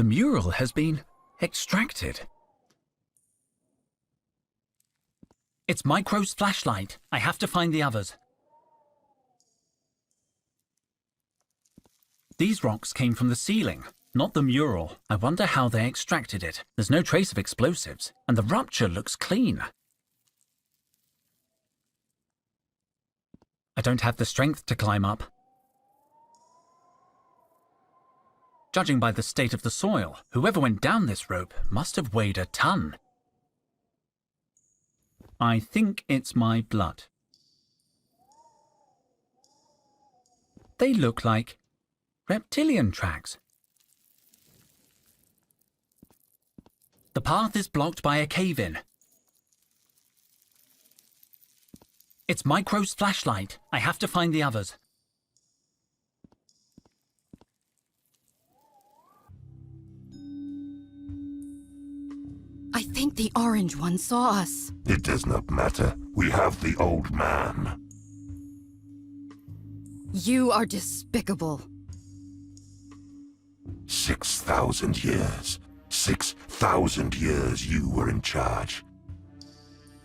The mural has been extracted. It's Micro's flashlight. I have to find the others. These rocks came from the ceiling, not the mural. I wonder how they extracted it. There's no trace of explosives, and the rupture looks clean. I don't have the strength to climb up. Judging by the state of the soil, whoever went down this rope must have weighed a ton. I think it's my blood. They look like reptilian tracks. The path is blocked by a cave-in. It's Micro's flashlight. I have to find the others. I think the orange one saw us. It does not matter. We have the old man. You are despicable. 6,000 years. 6,000 years you were in charge.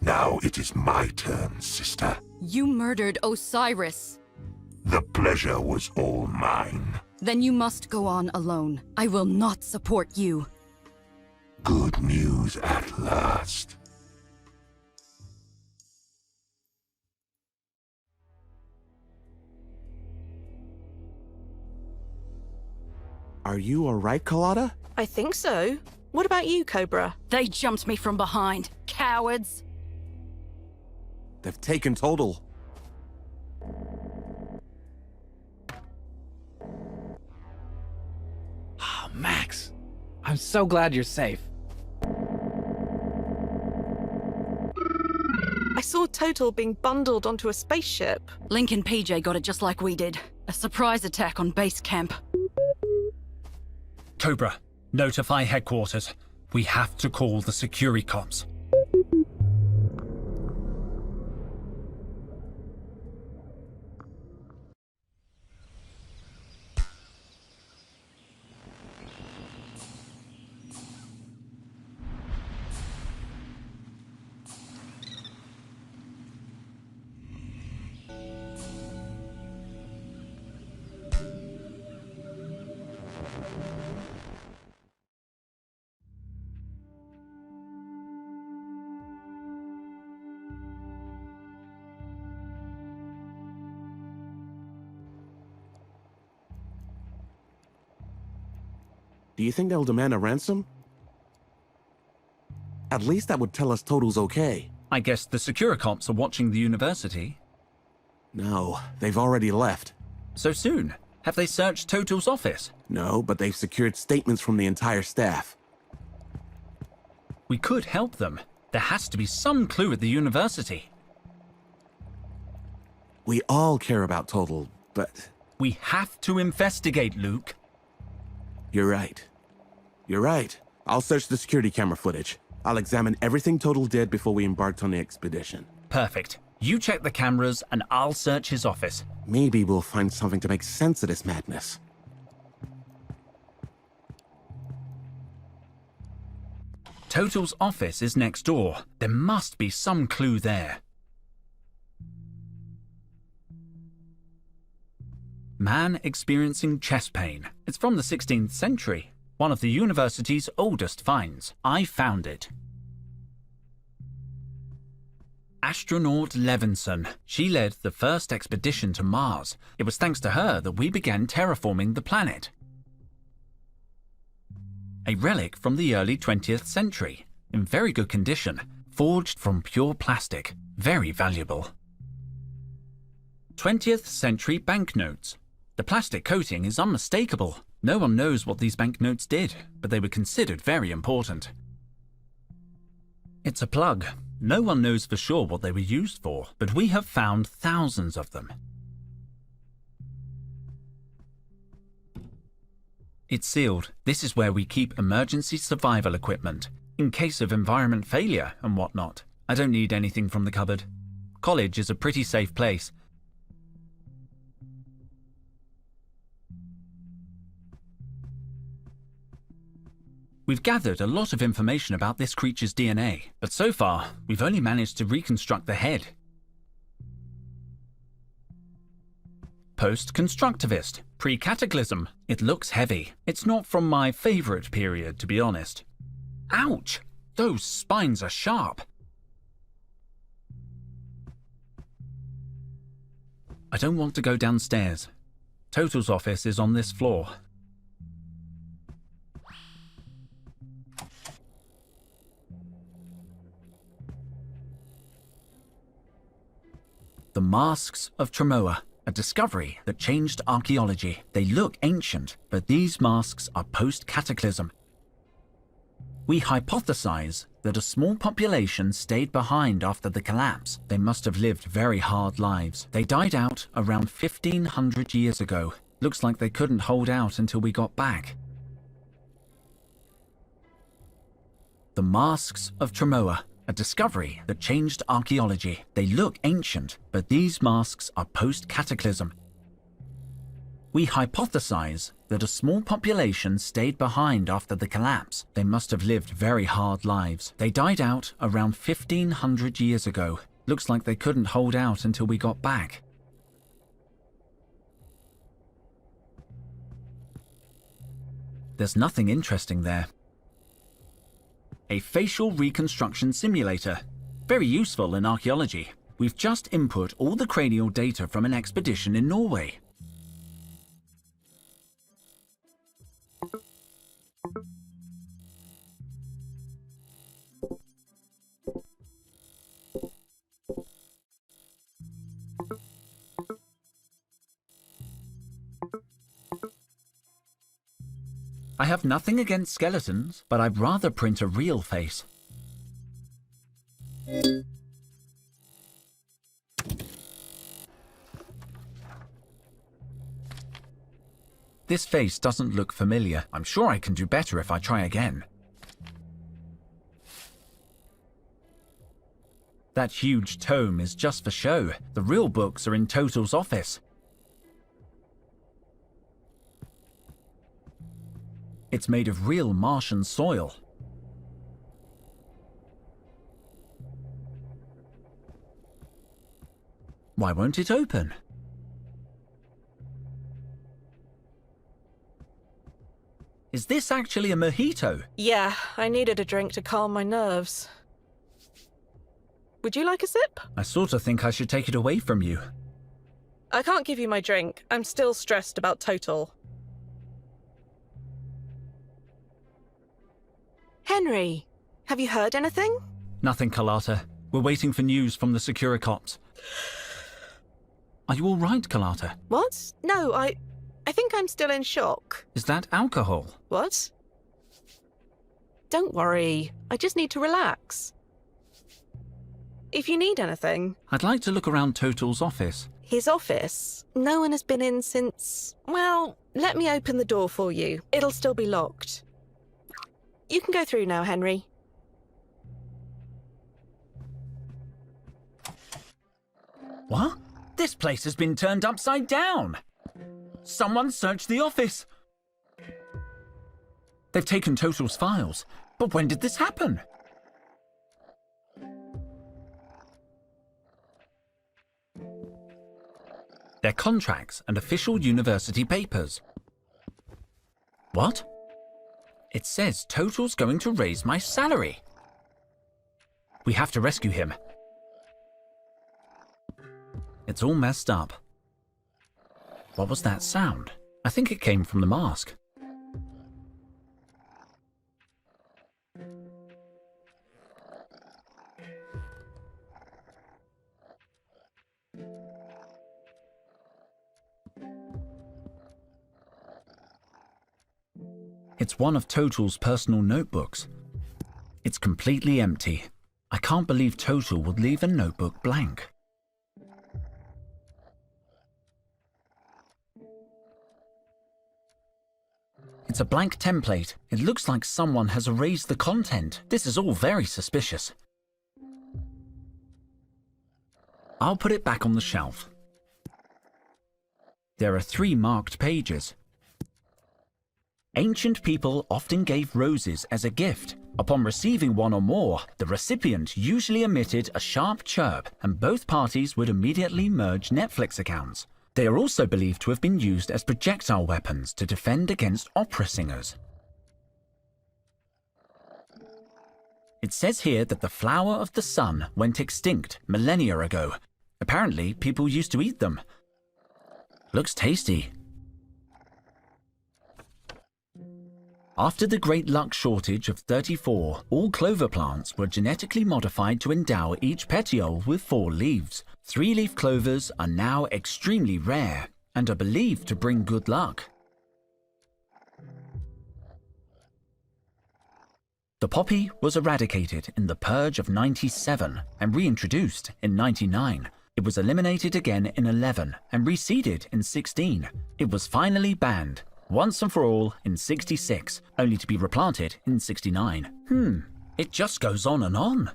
Now it is my turn, sister. You murdered Osiris. The pleasure was all mine. Then you must go on alone. I will not support you. Good news at last. Are you alright, Colada? I think so. What about you, Cobra? They jumped me from behind. Cowards. They've taken Totel. Ah, Max. I'm so glad you're safe. I saw Totel being bundled onto a spaceship. Link and PJ got it just like we did. A surprise attack on base camp. Cobra, notify headquarters. We have to call the security cops. Do you think they'll demand a ransom? At least that would tell us Totel's okay. I guess the Securicops are watching the university. No, they've already left. So soon? Have they searched Totel's office? No, but they've secured statements from the entire staff. We could help them. There has to be some clue at the university. We all care about Totel, but... We have to investigate, Luke. You're right. You're right. I'll search the security camera footage. I'll examine everything Totel did before we embarked on the expedition. Perfect. You check the cameras and I'll search his office. Maybe we'll find something to make sense of this madness. Totel's office is next door. There must be some clue there. Man experiencing chest pain. It's from the 16th century. One of the university's oldest finds. I found it. Astronaut Levinson. She led the first expedition to Mars. It was thanks to her that we began terraforming the planet. A relic from the early 20th century. In very good condition. Forged from pure plastic. Very valuable. 20th century banknotes. The plastic coating is unmistakable. No one knows what these banknotes did, but they were considered very important. It's a plug. No one knows for sure what they were used for, but we have found thousands of them. It's sealed. This is where we keep emergency survival equipment, in case of environment failure and whatnot. I don't need anything from the cupboard. College is a pretty safe place. We've gathered a lot of information about this creature's DNA, but so far, we've only managed to reconstruct the head. Post-constructivist, pre-cataclysm. It looks heavy. It's not from my favourite period, to be honest. Ouch! Those spines are sharp. I don't want to go downstairs. Totel's office is on this floor. The Masks of Tremoa, a discovery that changed archaeology. They look ancient, but these masks are post-cataclysm. We hypothesize that a small population stayed behind after the collapse. They must have lived very hard lives. They died out around 1500 years ago. Looks like they couldn't hold out until we got back. The Masks of Tremoa, a discovery that changed archaeology. They look ancient, but these masks are post-cataclysm. We hypothesize that a small population stayed behind after the collapse. They must have lived very hard lives. They died out around 1500 years ago. Looks like they couldn't hold out until we got back. There's nothing interesting there. A facial reconstruction simulator. Very useful in archaeology. We've just input all the cranial data from an expedition in Norway. I have nothing against skeletons, but I'd rather print a real face. This face doesn't look familiar. I'm sure I can do better if I try again. That huge tome is just for show. The real books are in Totel's office. It's made of real Martian soil. Why won't it open? Is this actually a mojito? Yeah, I needed a drink to calm my nerves. Would you like a sip? I sort of think I should take it away from you. I can't give you my drink. I'm still stressed about Totel. Henry, have you heard anything? Nothing, Carlotta. We're waiting for news from the Securicops. Are you all right, Carlotta? What? No, I think I'm still in shock. Is that alcohol? What? Don't worry. I just need to relax. If you need anything... I'd like to look around Totel's office. His office? No one has been in since... Well, let me open the door for you. It'll still be locked. You can go through now, Henry. What? This place has been turned upside down! Someone searched the office! They've taken Totel's files. But when did this happen? Their contracts and official university papers. What? It says Totel's going to raise my salary. We have to rescue him. It's all messed up. What was that sound? I think it came from the mask. It's one of Totel's personal notebooks. It's completely empty. I can't believe Totel would leave a notebook blank. It's a blank template. It looks like someone has erased the content. This is all very suspicious. I'll put it back on the shelf. There are 3 marked pages. Ancient people often gave roses as a gift. Upon receiving one or more, the recipient usually emitted a sharp chirp, and both parties would immediately merge Netflix accounts. They are also believed to have been used as projectile weapons to defend against opera singers. It says here that the flower of the sun went extinct millennia ago. Apparently, people used to eat them. Looks tasty. After the Great Luck Shortage of 34, all clover plants were genetically modified to endow each petiole with 4 leaves. 3-leaf clovers are now extremely rare and are believed to bring good luck. The poppy was eradicated in the Purge of 97 and reintroduced in 99. It was eliminated again in 11 and reseeded in 16. It was finally banned once and for all in 66, only to be replanted in 69. It just goes on and on.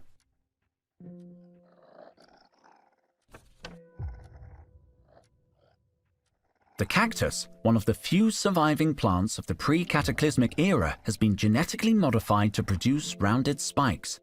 The cactus, one of the few surviving plants of the pre-cataclysmic era, has been genetically modified to produce rounded spikes.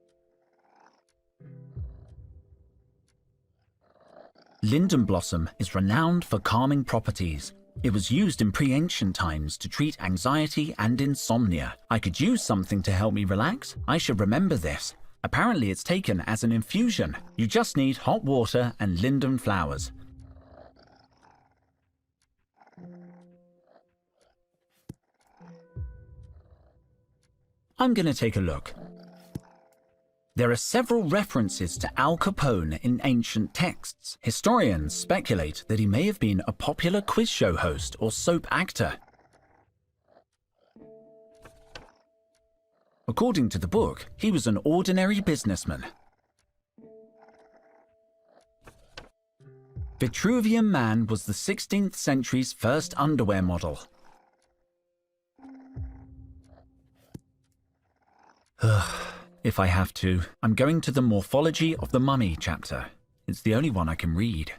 Linden blossom is renowned for calming properties. It was used in pre-ancient times to treat anxiety and insomnia. I could use something to help me relax. I should remember this. Apparently it's taken as an infusion. You just need hot water and linden flowers. I'm going to take a look. There are several references to Al Capone in ancient texts. Historians speculate that he may have been a popular quiz show host or soap actor. According to the book, he was an ordinary businessman. Vitruvian Man was the 16th century's first underwear model. If I have to, I'm going to the Morphology of the Mummy chapter. It's the only one I can read.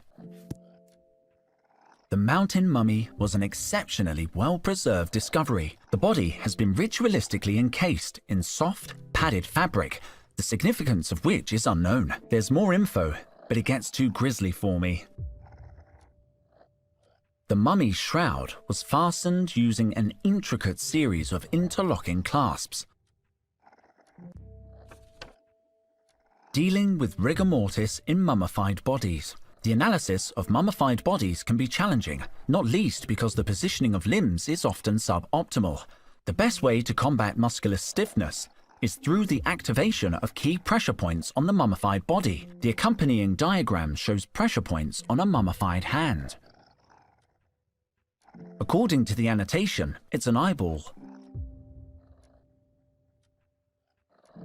The mountain mummy was an exceptionally well-preserved discovery. The body has been ritualistically encased in soft, padded fabric, the significance of which is unknown. There's more info, but it gets too grisly for me. The mummy's shroud was fastened using an intricate series of interlocking clasps. Dealing with rigor mortis in mummified bodies. The analysis of mummified bodies can be challenging, not least because the positioning of limbs is often suboptimal. The best way to combat muscular stiffness is through the activation of key pressure points on the mummified body. The accompanying diagram shows pressure points on a mummified hand. According to the annotation, it's an eyeball.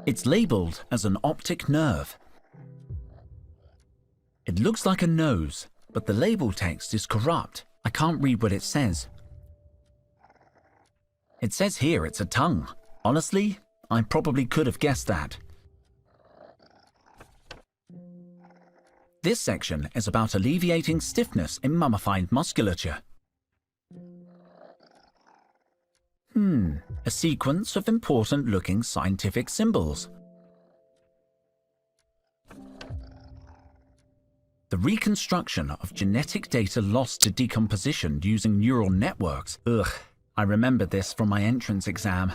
It's labeled as an optic nerve. It looks like a nose, but the label text is corrupt. I can't read what it says. It says here it's a tongue. Honestly, I probably could have guessed that. This section is about alleviating stiffness in mummified musculature. A sequence of important-looking scientific symbols. The reconstruction of genetic data lost to decomposition using neural networks. Ugh, I remember this from my entrance exam.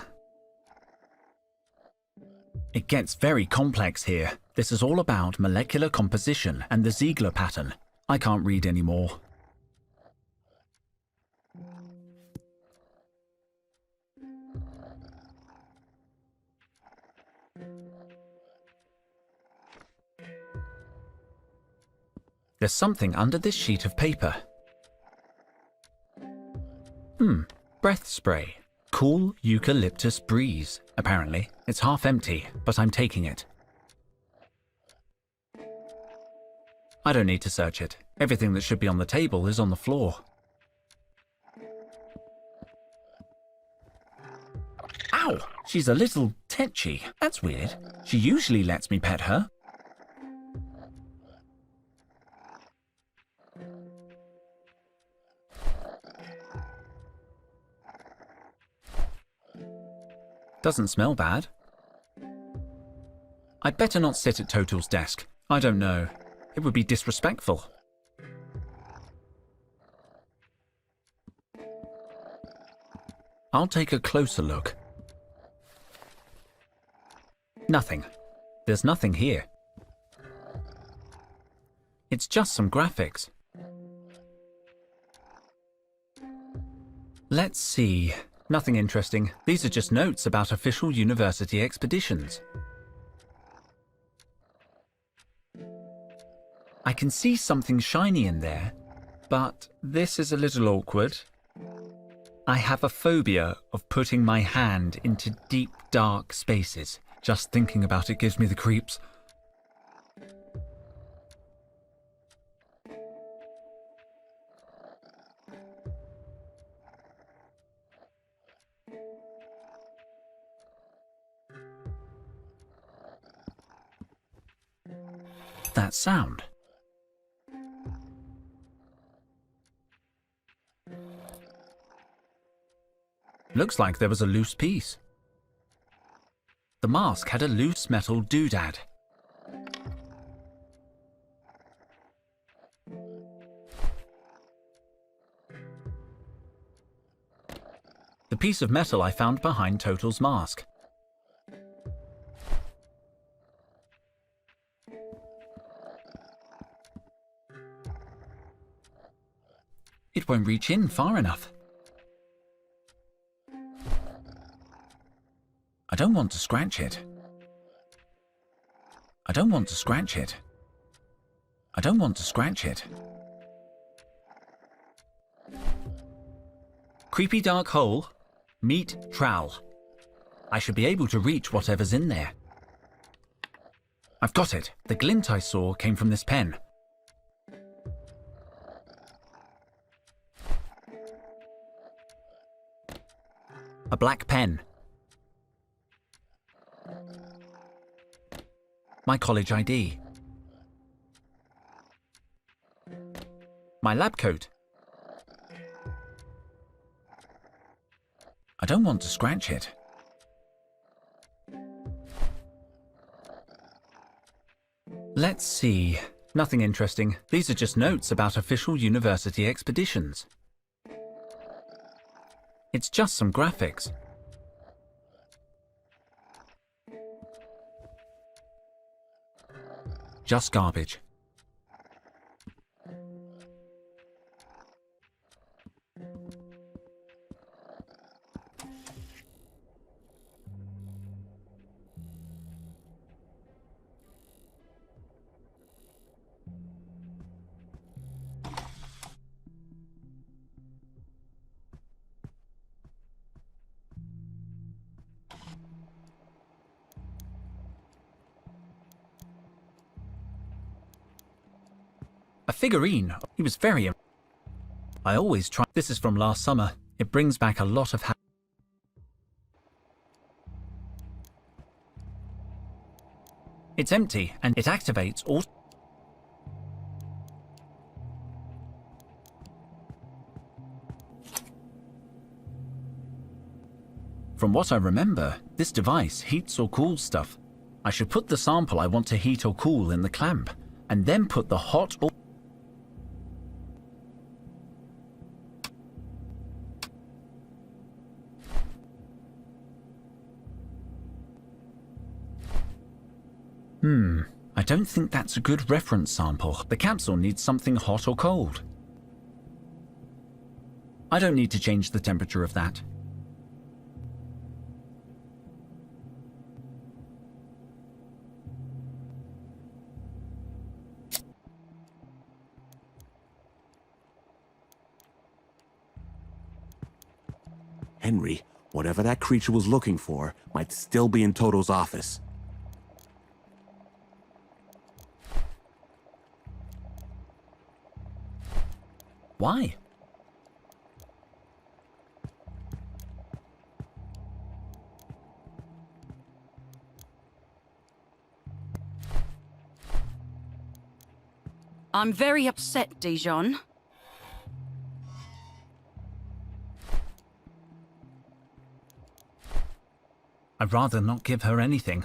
It gets very complex here. This is all about molecular composition and the Ziegler pattern. I can't read anymore. There's something under this sheet of paper. Breath spray. Cool eucalyptus breeze. Apparently, it's half empty, but I'm taking it. I don't need to search it. Everything that should be on the table is on the floor. Ow! She's a little tetchy. That's weird. She usually lets me pet her. Doesn't smell bad. I'd better not sit at Totel's desk. I don't know. It would be disrespectful. I'll take a closer look. Nothing. There's nothing here. It's just some graphics. Let's see. Nothing interesting. These are just notes about official university expeditions. I can see something shiny in there, but this is a little awkward. I have a phobia of putting my hand into deep, dark spaces. Just thinking about it gives me the creeps. That sound. Looks like there was a loose piece. The mask had a loose metal doodad. The piece of metal I found behind Totel's mask. It won't reach in far enough. I don't want to scratch it. I don't want to scratch it. I don't want to scratch it. Creepy dark hole. Meet trowel. I should be able to reach whatever's in there. I've got it. The glint I saw came from this pen. A black pen. My college ID. My lab coat. I don't want to scratch it. Let's see. Nothing interesting. These are just notes about official university expeditions. It's just some graphics. Just garbage. A figurine. He was very... I always try... This is from last summer. It brings back a lot of... It's empty, and it activates all... From what I remember, this device heats or cools stuff. I should put the sample I want to heat or cool in the clamp, and then put the hot or... I don't think that's a good reference sample. The capsule needs something hot or cold. I don't need to change the temperature of that. Henry, whatever that creature was looking for might still be in Totel's office. Why? I'm very upset, Dijon. I'd rather not give her anything.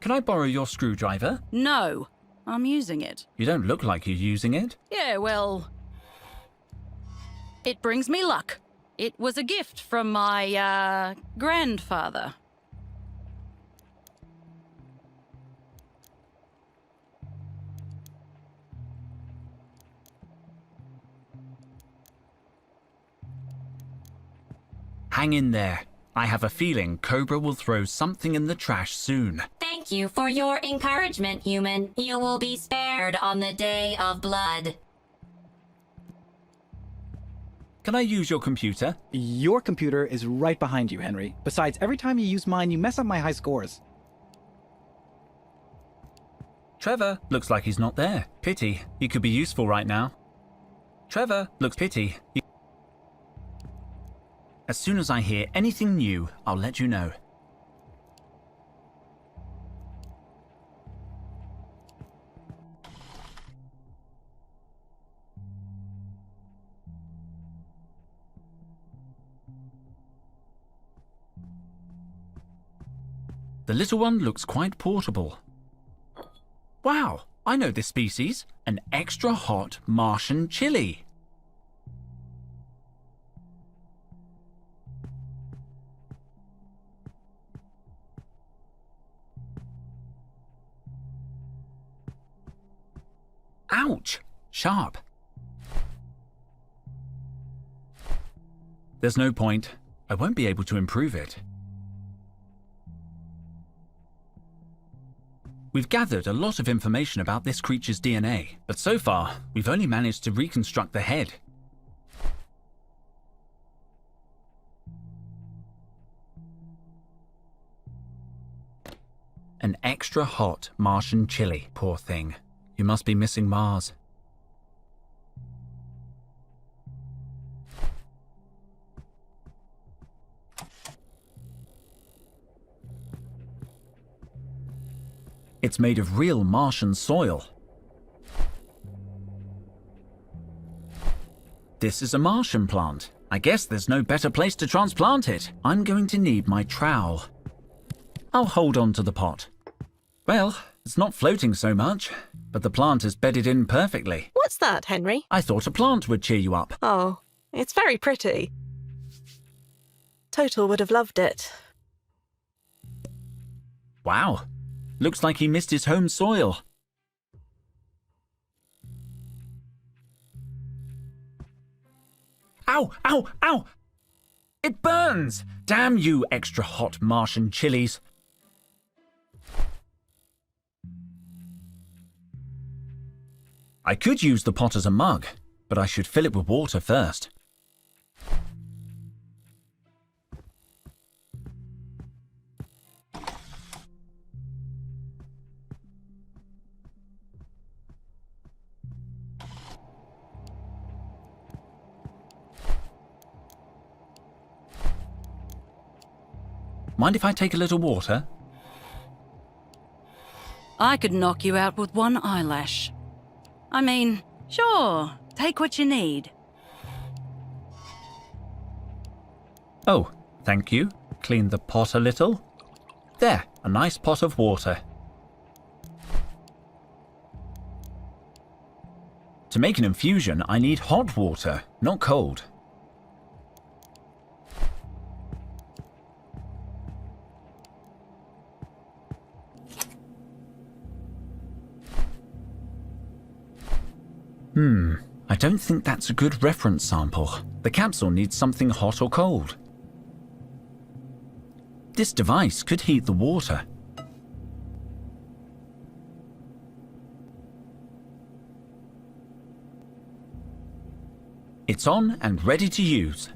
Can I borrow your screwdriver? No, I'm using it. You don't look like you're using it. Yeah, well, it brings me luck. It was a gift from my, grandfather. Hang in there. I have a feeling Cobra will throw something in the trash soon. Thank you for your encouragement, human. You will be spared on the Day of Blood. Can I use your computer? Your computer is right behind you, Henry. Besides, every time you use mine, you mess up my high scores. Trevor looks like he's not there. Pity. He could be useful right now. Trevor looks pity. As soon as I hear anything new, I'll let you know. The little one looks quite portable. Wow, I know this species. An extra hot Martian chili. Ouch! Sharp. There's no point. I won't be able to improve it. We've gathered a lot of information about this creature's DNA, but so far, we've only managed to reconstruct the head. An extra hot Martian chili, poor thing. You must be missing Mars. It's made of real Martian soil. This is a Martian plant. I guess there's no better place to transplant it. I'm going to need my trowel. I'll hold on to the pot. Well, it's not floating so much, but the plant is bedded in perfectly. What's that, Henry? I thought a plant would cheer you up. Oh, it's very pretty. Totel would have loved it. Wow. Looks like he missed his home soil. Ow! Ow! Ow! It burns! Damn you extra hot Martian chilies. I could use the pot as a mug, but I should fill it with water first. Mind if I take a little water? I could knock you out with one eyelash. I mean, sure, take what you need. Oh, thank you. Clean the pot a little. There, a nice pot of water. To make an infusion, I need hot water, not cold. I don't think that's a good reference sample. The capsule needs something hot or cold. This device could heat the water. It's on and ready to use.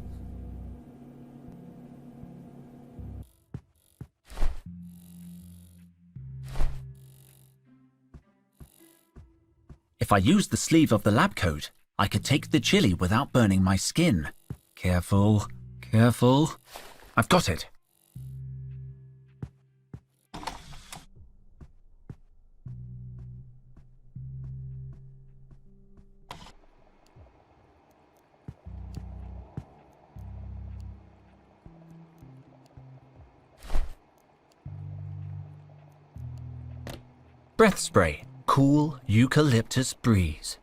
If I use the sleeve of the lab coat, I could take the chili without burning my skin. Careful, careful. I've got it. Breath spray. Cool eucalyptus breeze.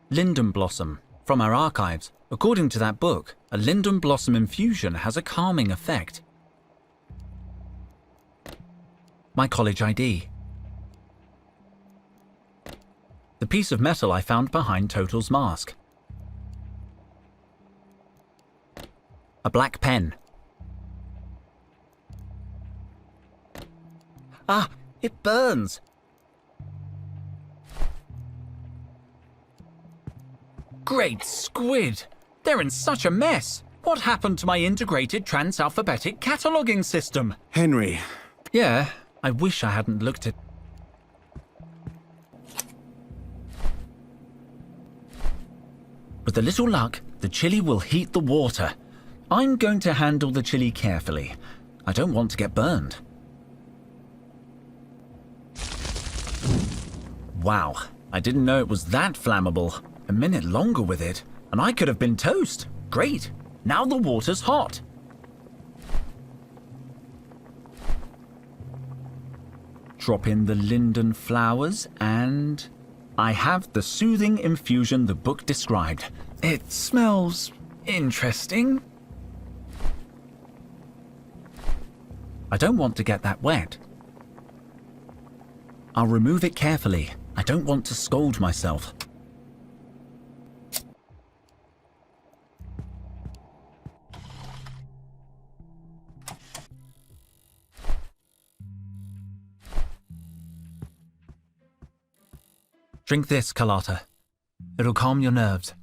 Linden blossom. From our archives, according to that book, a linden blossom infusion has a calming effect. My college ID. The piece of metal I found behind Totel's mask. A black pen. Ah, it burns! Great squid! They're in such a mess! What happened to my integrated trans-alphabetic cataloguing system? Henry, Yeah, I wish I hadn't looked at... With a little luck, the chili will heat the water. I'm going to handle the chili carefully. I don't want to get burned. Wow, I didn't know it was that flammable. A minute longer with it, and I could have been toast. Great, now the water's hot. Drop in the linden flowers, and I have the soothing infusion the book described. It smells interesting. I don't want to get that wet. I'll remove it carefully. I don't want to scold myself. Drink this, Carlotta. It'll calm your nerves.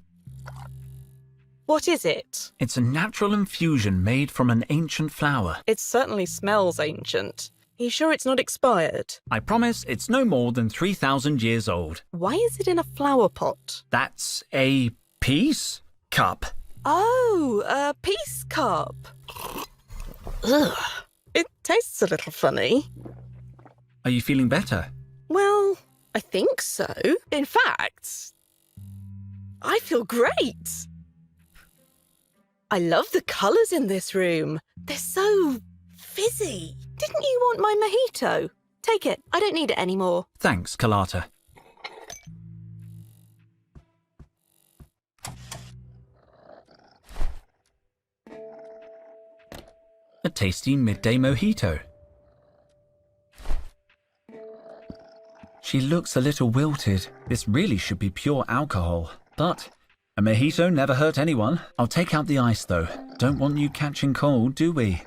What is it? It's a natural infusion made from an ancient flower. It certainly smells ancient. Are you sure it's not expired? I promise it's no more than 3,000 years old. Why is it in a flower pot? That's a peace cup. Oh, a peace cup. Ugh. It tastes a little funny. Are you feeling better? Well, I think so. In fact, I feel great. I love the colours in this room. They're so fizzy. Didn't you want my mojito? Take it. I don't need it anymore. Thanks, Carlotta. A tasty midday mojito. She looks a little wilted. This really should be pure alcohol. But a mojito never hurt anyone. I'll take out the ice though. Don't want you catching cold, do we?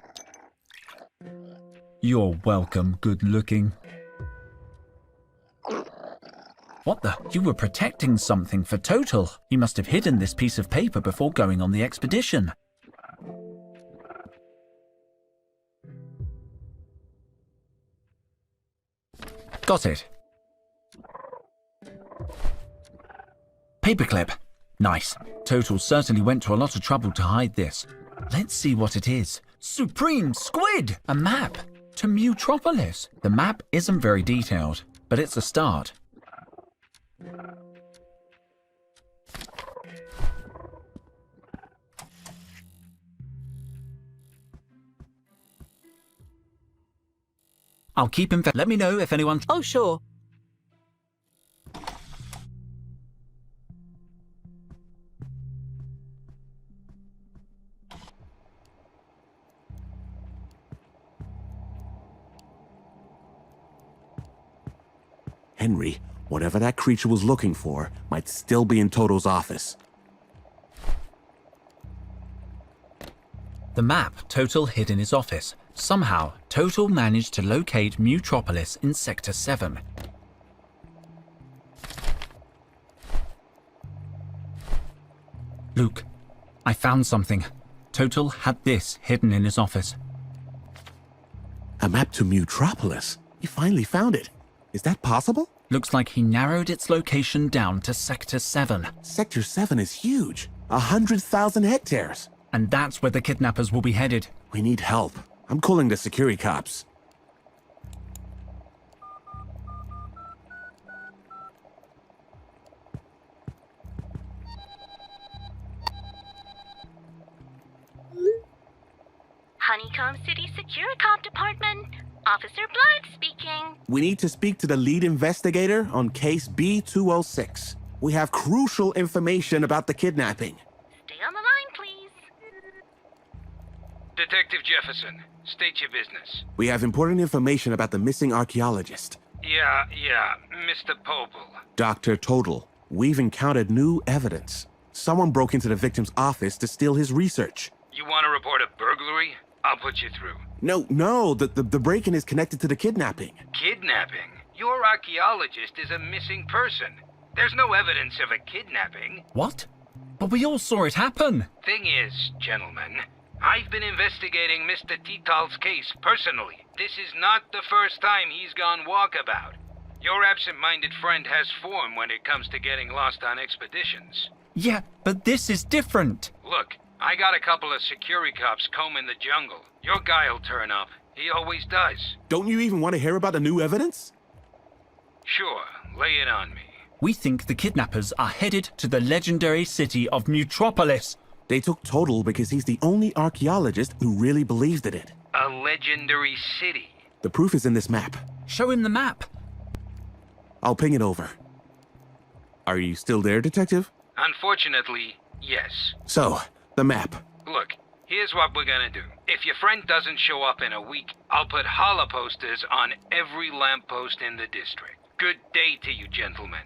You're welcome, good looking. What the? You were protecting something for Totel. You must have hidden this piece of paper before going on the expedition. Got it. Paperclip. Nice. Totel certainly went to a lot of trouble to hide this. Let's see what it is. Supreme Squid! A map to Mutropolis. The map isn't very detailed, but it's a start. I'll keep him. Let me know if anyone. Oh, sure. Henry, whatever that creature was looking for might still be in Totel's office. The map Totel hid in his office. Somehow, Totel managed to locate Mutropolis in Sector 7. Luke, I found something. Totel had this hidden in his office. A map to Mutropolis? He finally found it. Is that possible? Looks like he narrowed its location down to Sector 7. Sector 7 is huge. 100,000 hectares. And that's where the kidnappers will be headed. We need help. I'm calling the security cops. Honeycomb City Security Cop Department. Officer Blythe speaking. We need to speak to the lead investigator on case B206. We have crucial information about the kidnapping. Stay on the line, please. Detective Jefferson, state your business. We have important information about the missing archaeologist. Yeah, Mr. Popel. Dr. Totel. We've encountered new evidence. Someone broke into the victim's office to steal his research. You want to report a burglary? I'll put you through. No, the break-in is connected to the kidnapping. Kidnapping? Your archaeologist is a missing person. There's no evidence of a kidnapping. What? But we all saw it happen. Thing is, gentlemen, I've been investigating Mr. Totel's case personally. This is not the first time he's gone walkabout. Your absent-minded friend has form when it comes to getting lost on expeditions. Yeah, but this is different. Look, I got a couple of security cops combing the jungle. Your guy'll turn up. He always does. Don't you even want to hear about the new evidence? Sure, lay it on me. We think the kidnappers are headed to the legendary city of Mutropolis. They took Totel because he's the only archaeologist who really believes in it. A legendary city. The proof is in this map. Show him the map. I'll ping it over. Are you still there, Detective? Unfortunately, yes. So, the map. Look, here's what we're gonna do. If your friend doesn't show up in a week, I'll put holla posters on every lamppost in the district. Good day to you, gentlemen.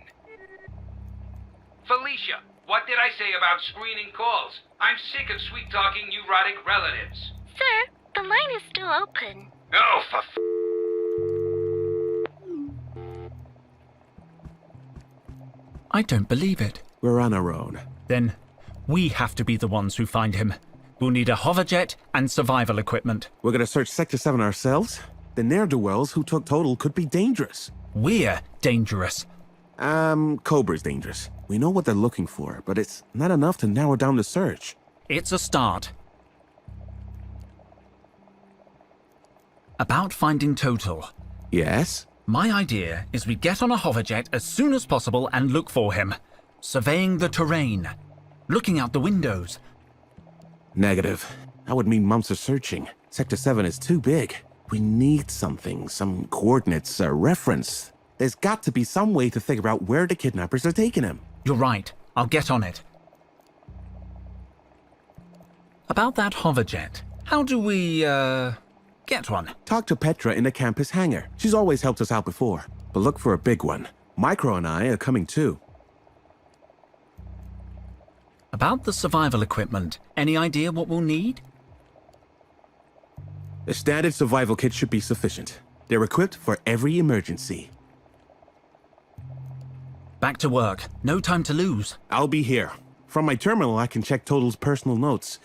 Felicia, what did I say about screening calls? I'm sick of sweet-talking neurotic relatives. Sir, the line is still open. Oh, for I don't believe it. We're on our own. Then we have to be the ones who find him. We'll need a hoverjet and survival equipment. We're gonna search Sector 7 ourselves? The ne'er-do-wells who took Totel could be dangerous. We're dangerous. Cobra's dangerous. We know what they're looking for, but it's not enough to narrow down the search. It's a start. About finding Totel. Yes? My idea is we get on a hoverjet as soon as possible and look for him. Surveying the terrain. Looking out the windows. Negative. That would mean months of searching. Sector 7 is too big. We need something, some coordinates, a reference. There's got to be some way to figure out where the kidnappers are taking him. You're right. I'll get on it. About that hoverjet. How do we, get one? Talk to Petra in the campus hangar. She's always helped us out before. But look for a big one. Micro and I are coming too. About the survival equipment. Any idea what we'll need? The standard survival kit should be sufficient. They're equipped for every emergency. Back to work. No time to lose. I'll be here. From my terminal, I can check Totel's personal notes.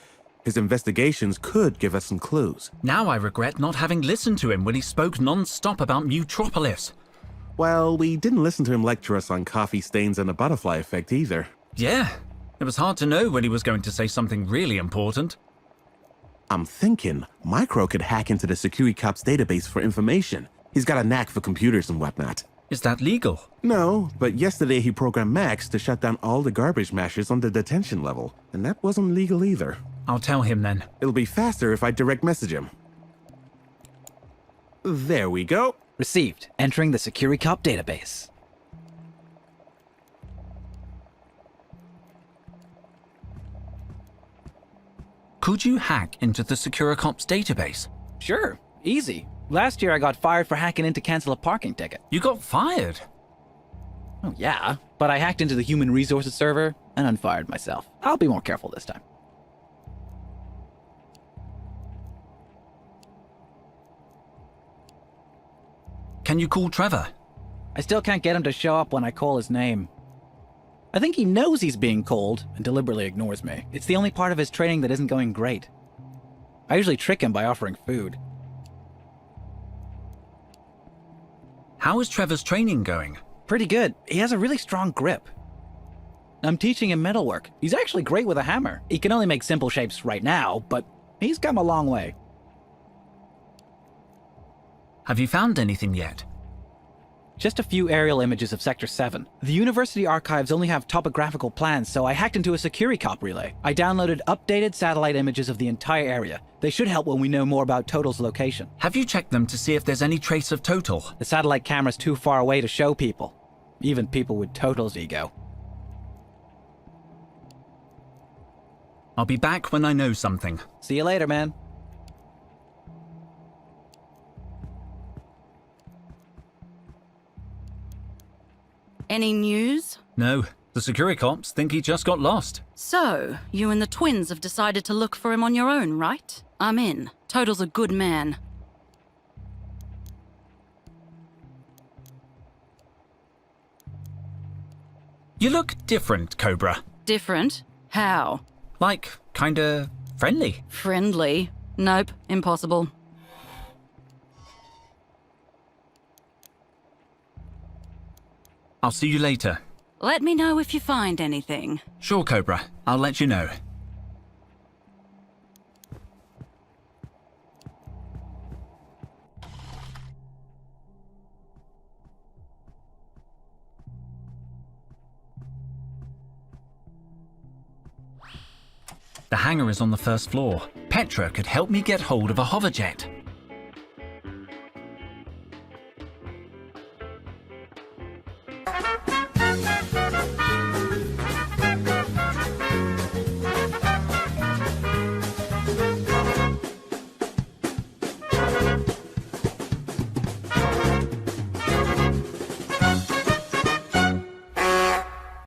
His investigations could give us some clues. Now I regret not having listened to him when he spoke non-stop about Mutropolis. Well, we didn't listen to him lecture us on coffee stains and the butterfly effect either. Yeah, it was hard to know when he was going to say something really important. I'm thinking Micro could hack into the security cops database for information. He's got a knack for computers and whatnot. Is that legal? No, but yesterday he programmed Max to shut down all the garbage mashers on the detention level, and that wasn't legal either. I'll tell him then. It'll be faster if I direct message him. There we go. Received. Entering the Security Cop database. Could you hack into the Securicops database? Sure. Easy. Last year I got fired for hacking in to cancel a parking ticket. You got fired? Oh yeah, but I hacked into the human resources server and unfired myself. I'll be more careful this time. Can you call Trevor? I still can't get him to show up when I call his name. I think he knows he's being called and deliberately ignores me. It's the only part of his training that isn't going great. I usually trick him by offering food. How is Trevor's training going? Pretty good. He has a really strong grip. I'm teaching him metalwork. He's actually great with a hammer. He can only make simple shapes right now, but he's come a long way. Have you found anything yet? Just a few aerial images of Sector 7. The university archives only have topographical plans, so I hacked into a Securicop relay. I downloaded updated satellite images of the entire area. They should help when we know more about Totel's location. Have you checked them to see if there's any trace of Totel? The satellite camera's too far away to show people. Even people with Totel's ego. I'll be back when I know something. See you later, man. Any news? No, the Securicops think he just got lost. So, you and the twins have decided to look for him on your own, right? I'm in. Totel's a good man. You look different, Cobra. Different? How? Like, kinda friendly. Friendly? Nope, impossible. I'll see you later. Let me know if you find anything. Sure, Cobra. I'll let you know. The hangar is on the first floor. Petra could help me get hold of a hoverjet.